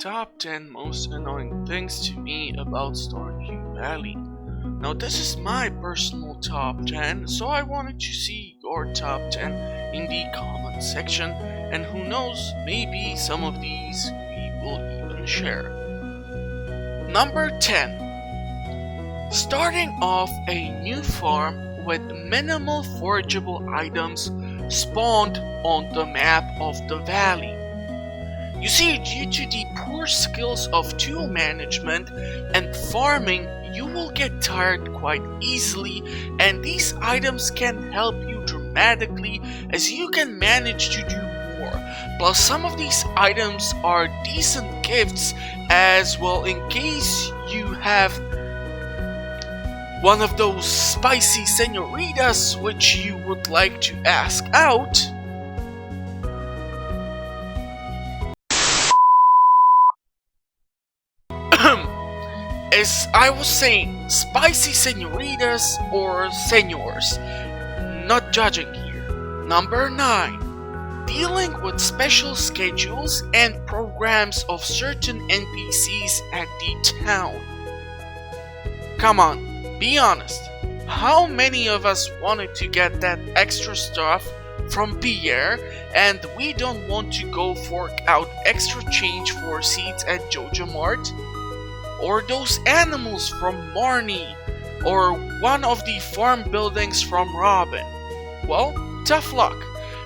top 10 most annoying things to me about Stardew Valley. Now this is my personal top 10, so I wanted to see your top 10 in the comment section, and who knows, maybe some of these we will even share. Number 10. Starting off a new farm with minimal forageable items spawned on the map of the valley. You see, due to the poor skills of tool management and farming, you will get tired quite easily, and these items can help you dramatically as you can manage to do more. Plus, some of these items are decent gifts as well in case you have one of those spicy senoritas which you would like to ask out. As I was saying, spicy senoritas or senors, not judging here. Number 9. Dealing with special schedules and programs of certain NPCs at the town. Come on, be honest. How many of us wanted to get that extra stuff from Pierre and we don't want to go fork out extra change for seeds at Jojo Mart? Or those animals from Marnie, or one of the farm buildings from Robin? Well, tough luck.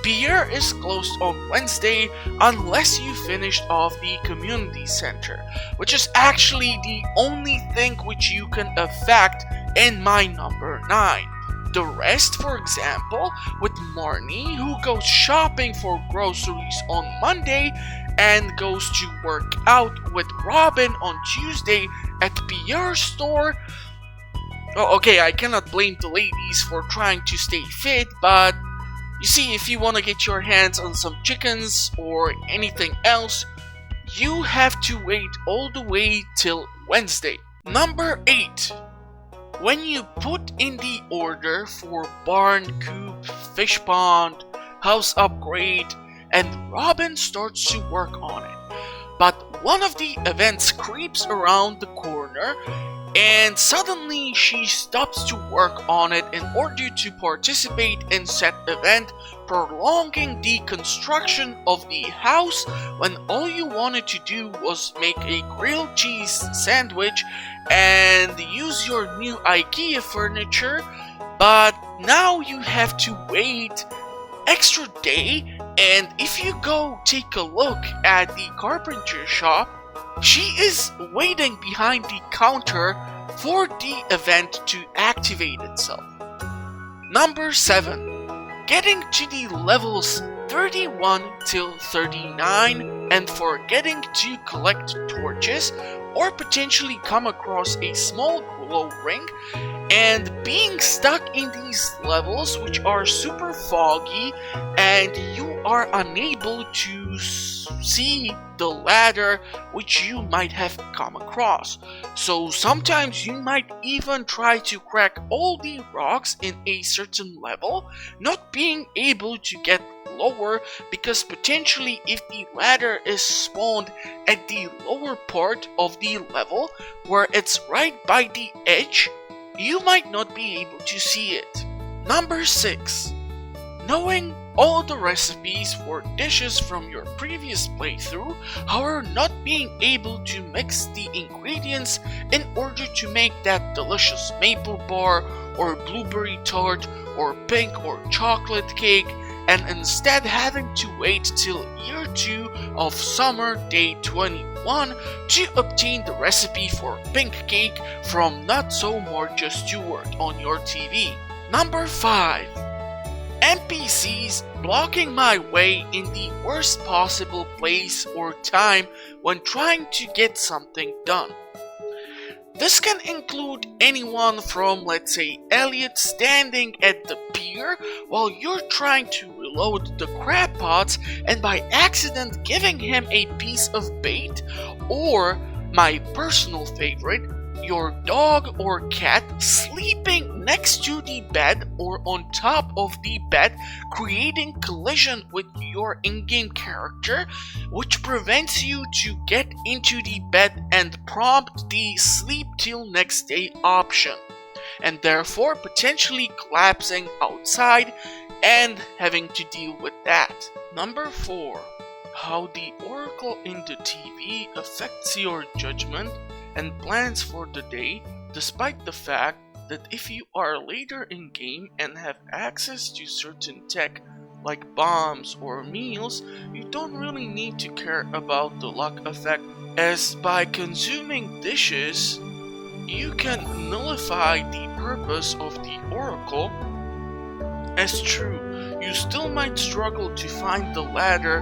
Pierre is closed on Wednesday unless you finished off the community center, which is actually the only thing which you can affect in my number 9. The rest, for example, with Marnie, who goes shopping for groceries on Monday and goes to work out with Robin on Tuesday at Pierre's store. Oh, okay, I cannot blame the ladies for trying to stay fit, but you see, if you want to get your hands on some chickens or anything else, you have to wait all the way till Wednesday. Number 8. When you put in the order for barn coop, fish pond, house upgrade, and Robin starts to work on it. But one of the events creeps around the corner and suddenly she stops to work on it in order to participate in said event, prolonging the construction of the house when all you wanted to do was make a grilled cheese sandwich and use your new IKEA furniture, but now you have to wait extra day. And if you go take a look at the carpenter shop, she is waiting behind the counter for the event to activate itself. Number 7. Getting to the levels 31 till 39 and forgetting to collect torches or potentially come across a small glow ring and being stuck in these levels which are super foggy and you are unable to see the ladder which you might have come across. So sometimes you might even try to crack all the rocks in a certain level, not being able to get lower because potentially if the ladder is spawned at the lower part of the level where it's right by the edge, you might not be able to see it. Number 6. Knowing all the recipes for dishes from your previous playthrough, however not being able to mix the ingredients in order to make that delicious maple bar or blueberry tart or pink or chocolate cake, and instead having to wait till year 2 of summer day 21 to obtain the recipe for pink cake from Not So Marja Stewart on your TV. Number 5. NPCs blocking my way in the worst possible place or time when trying to get something done. This can include anyone from, let's say, Elliot standing at the pier while you're trying to reload the crab pots and by accident giving him a piece of bait, or my personal favorite, your dog or cat sleeping next to the bed or on top of the bed, creating collision with your in-game character, which prevents you to get into the bed and prompt the sleep till next day option, and therefore potentially collapsing outside and having to deal with that. Number 4. How the Oracle in the TV affects your judgment and plans for the day, despite the fact that if you are later in game and have access to certain tech like bombs or meals, you don't really need to care about the luck effect, as by consuming dishes you can nullify the purpose of the Oracle. As true, you still might struggle to find the ladder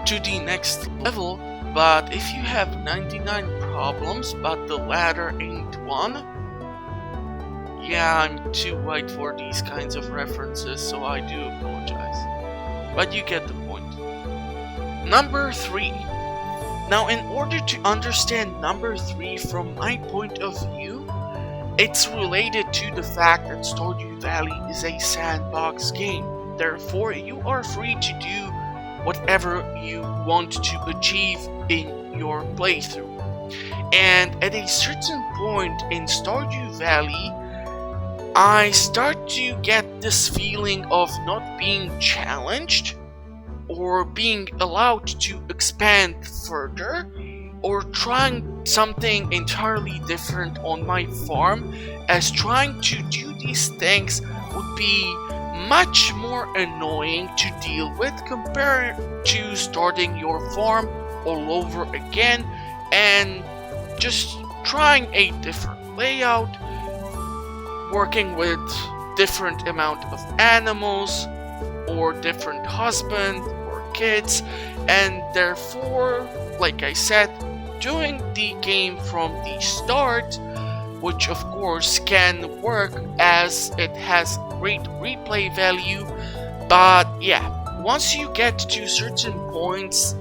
to the next level, but if you have 99 problems but the ladder ain't one, yeah, I'm too white for these kinds of references, so I do apologize. But you get the point. Number 3. Now, in order to understand number 3 from my point of view, it's related to the fact that Stardew Valley is a sandbox game. Therefore, you are free to do whatever you want to achieve in your playthrough. And at a certain point in Stardew Valley, I start to get this feeling of not being challenged or being allowed to expand further or trying something entirely different on my farm, as trying to do these things would be much more annoying to deal with compared to starting your farm all over again and just trying a different layout, working with different amount of animals or different husband or kids, and therefore, like I said, doing the game from the start, which of course can work as it has great replay value. But yeah, once you get to certain points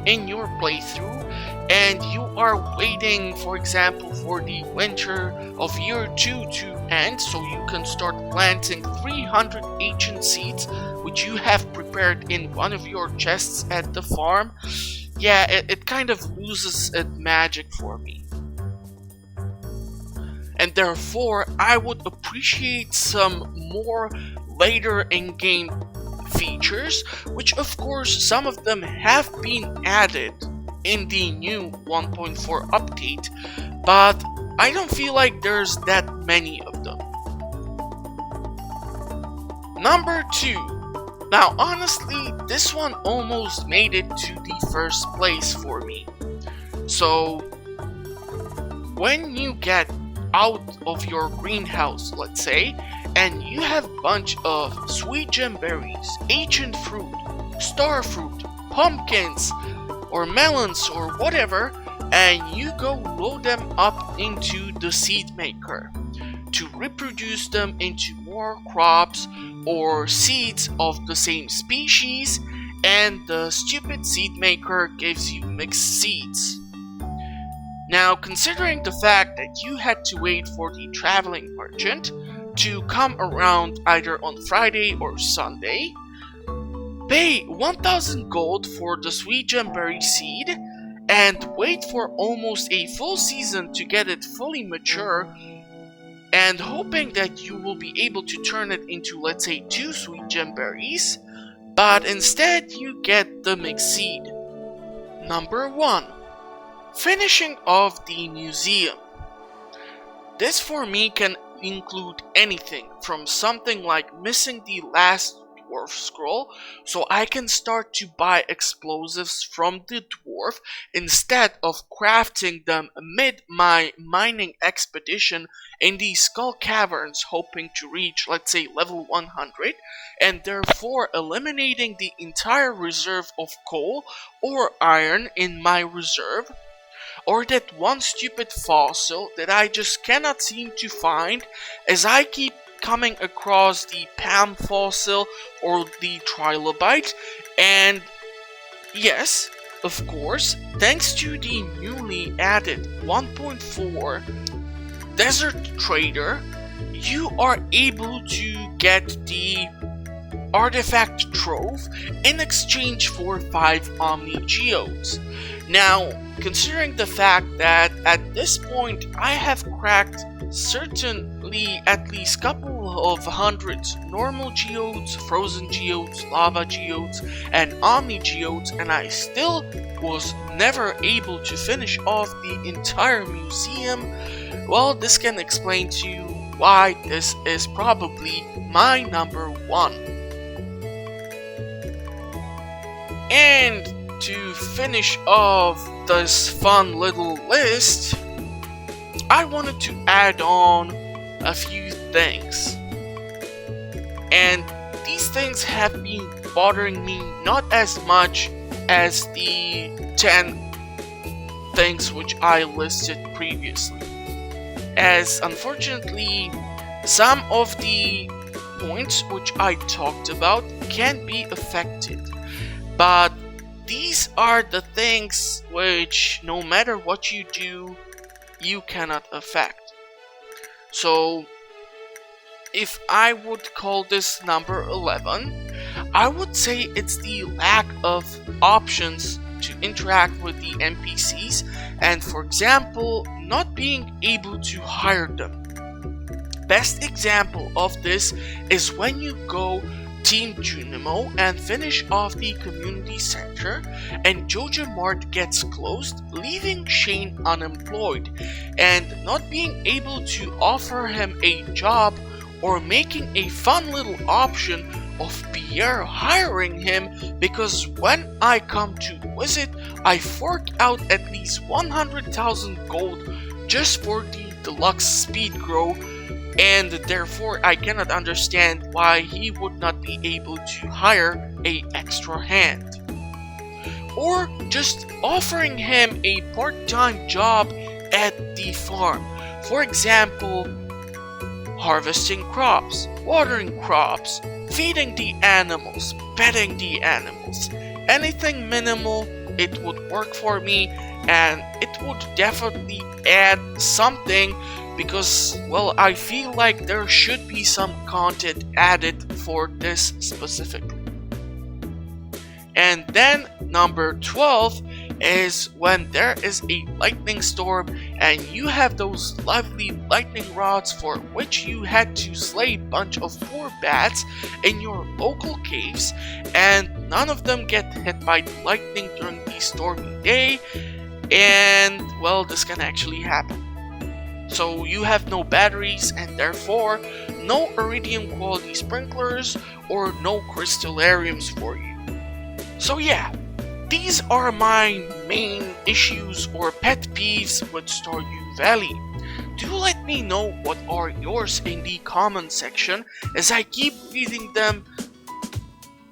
in your playthrough and you are waiting, for example, for the winter of year 2 to end so you can start planting 300 ancient seeds which you have prepared in one of your chests at the farm, yeah, it kind of loses its magic for me. And therefore, I would appreciate some more later in-game features, which of course some of them have been added in the new 1.4 update, but I don't feel like there's that many of them. Number 2. Now honestly, this one almost made it to the first place for me. So, when you get out of your greenhouse, let's say, and you have a bunch of sweet gem berries, ancient fruit, star fruit, pumpkins, or melons, or whatever, and you go load them up into the seed maker to reproduce them into more crops or seeds of the same species, and the stupid seed maker gives you mixed seeds. Now, considering the fact that you had to wait for the traveling merchant to come around either on Friday or Sunday, pay 1000 gold for the sweet gemberry seed, and wait for almost a full season to get it fully mature, and hoping that you will be able to turn it into, let's say, 2 sweet gemberries, but instead you get the mixed seed. Number 1. Finishing off the museum. This for me can include anything from something like missing the last dwarf scroll, so I can start to buy explosives from the dwarf instead of crafting them amid my mining expedition in the skull caverns, hoping to reach, let's say, level 100, and therefore eliminating the entire reserve of coal or iron in my reserve, or that one stupid fossil that I just cannot seem to find, as I keep coming across the Pam fossil or the trilobite, and yes, of course, thanks to the newly added 1.4 Desert Trader, you are able to get the artifact trove in exchange for 5 Omni Geodes. Now, considering the fact that at this point I have cracked certainly at least couple of hundreds normal geodes, frozen geodes, lava geodes, and Omni Geodes, and I still was never able to finish off the entire museum, well, this can explain to you why this is probably my number 1. And to finish off this fun little list, I wanted to add on a few things. And these things have been bothering me not as much as the 10 things which I listed previously, as unfortunately some of the points which I talked about can be affected. But these are the things which, no matter what you do, you cannot affect. So, if I would call this number 11, I would say it's the lack of options to interact with the NPCs, and for example, not being able to hire them. Best example of this is when you go Team Junimo and finish off the community center, and Jojo Mart gets closed, leaving Shane unemployed, and not being able to offer him a job or making a fun little option of Pierre hiring him, because when I come to visit, I fork out at least 100,000 gold just for the deluxe speed grow, and therefore I cannot understand why he would not be able to hire a extra hand. Or just offering him a part-time job at the farm. For example, harvesting crops, watering crops, feeding the animals, petting the animals. Anything minimal, it would work for me, and it would definitely add something, because, well, I feel like there should be some content added for this specifically. And then number 12 is when there is a lightning storm and you have those lovely lightning rods for which you had to slay a bunch of poor bats in your local caves, and none of them get hit by the lightning during the stormy day, and well, this can actually happen. So you have no batteries and therefore no iridium quality sprinklers or no crystallariums for you. So yeah, these are my main issues or pet peeves with Stardew Valley. Do let me know what are yours in the comment section as I keep reading them,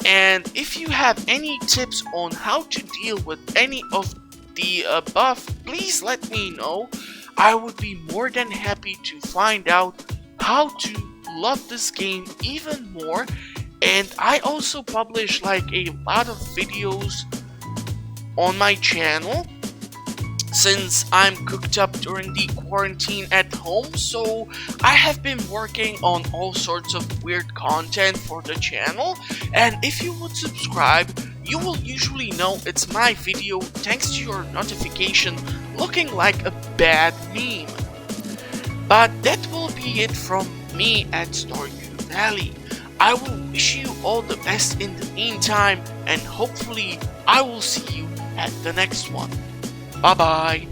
and if you have any tips on how to deal with any of the above, please let me know. I would be more than happy to find out how to love this game even more. And I also publish like a lot of videos on my channel since I'm cooked up during the quarantine at home, so I have been working on all sorts of weird content for the channel, and if you would subscribe, you will usually know it's my video thanks to your notification looking like a bad meme. But that will be it from me at Stardew Valley. I will wish you all the best in the meantime, and hopefully I will see you at the next one. Bye bye.